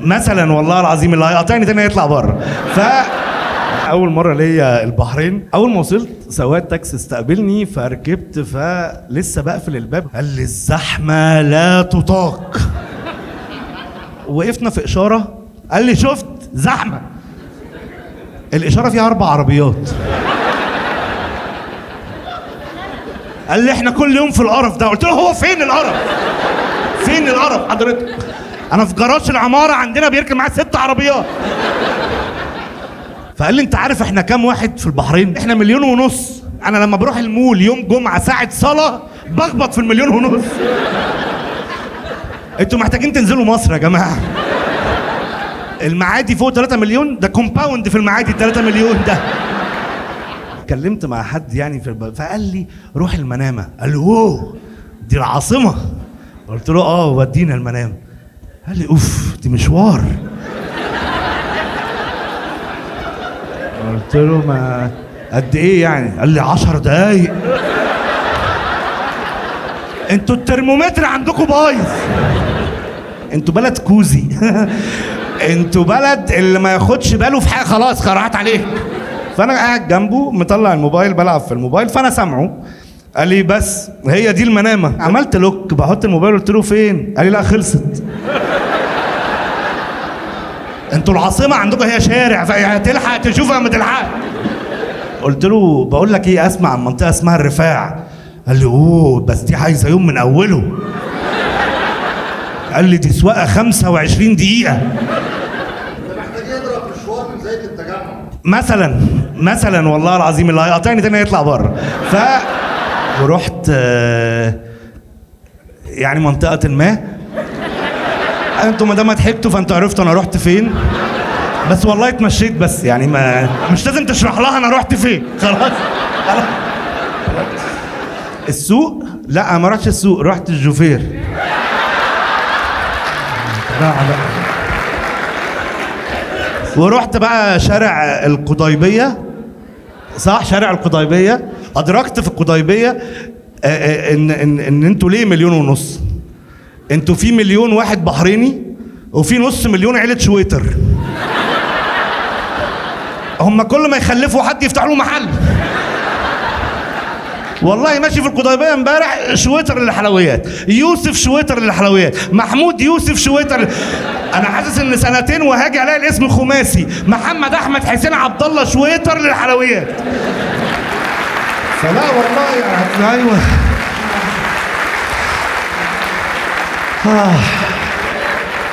مثلا والله العظيم اللي هيقاطعني تاني هيطلع بره. اول مره ليا البحرين، اول ما وصلت سواق تاكسي استقبلني فركبت، فلسه بقفل الباب قال لي الزحمه لا تطاق. وقفنا في اشاره قال لي شفت زحمه، الاشاره فيها 4 عربيات. قال لي احنا كل يوم في القرف ده. قلت له هو فين القرف؟ فين القرف حضرتك؟ انا في جراج العماره عندنا بيركب معاه 6 عربيات. فقال لي انت عارف احنا كام واحد في البحرين؟ احنا 1.5 مليون. انا لما بروح المول يوم جمعه ساعه صلاه بخبط في 1.5 مليون. انتوا محتاجين تنزلوا مصر يا جماعه. المعادي فوق 3 مليون، ده كومباوند في المعادي 3 مليون ده. اتكلمت مع حد يعني فقال لي روح المنامه. قال لي اوه دي العاصمه. قلت له اه ودينا المنامه. قال لي اوف دي مشوار. قلت له ما قد ايه يعني؟ قال لي 10 دقايق. انتوا الترمومتر عندكم بايظ. انتوا بلد كوزي. انتوا بلد اللي ما ياخدش باله في حاجه خلاص راحت عليك. فانا قاعد جنبه مطلع الموبايل بلعب في الموبايل، فانا سامعه. قال لي بس هي دي المنامه. عملت لوك بحط الموبايل، قلت له فين؟ قال لي لا خلصت. انتوا العاصمه عندكم هي شارع فهتلحق تشوفها ما تلحق. قلت له بقول لك ايه، اسمع عن منطقه اسمها الرفاع. قال لي اوه بس دي عايزه يوم من اوله. قال لي دي سواقه 25 دقيقه. ده محتاج يضرب مشوار من زايد التجمع مثلا والله العظيم اللي هيقاطعني تاني هيطلع بره. ورحت يعني منطقه ما. انتوا ما دام ضحكتوا فانتوا عرفتوا انا رحت فين. بس والله اتمشيت بس يعني مش لازم تشرح لها انا رحت فين. خلاص. السوق؟ لا ما رحتش السوق، رحت الجوفير. ورحت بقى شارع القضيبيه. صح شارع القضيبيه. ادركت في القضيبيه ان انتوا ليه 1.5 مليون؟ انتوا في 1 مليون واحد بحريني وفي 500,000 عيلة شويتر. هم كل ما يخلفوا حد يفتح له محل. والله ماشي في القضيبيه امبارح شويتر للحلويات، يوسف شويتر للحلويات، محمود يوسف شويتر. انا حاسس ان سنتين وهاجي الاقي الاسم خماسي، محمد احمد حسين عبد الله شويتر للحلويات. فلا والله يعني ايوه.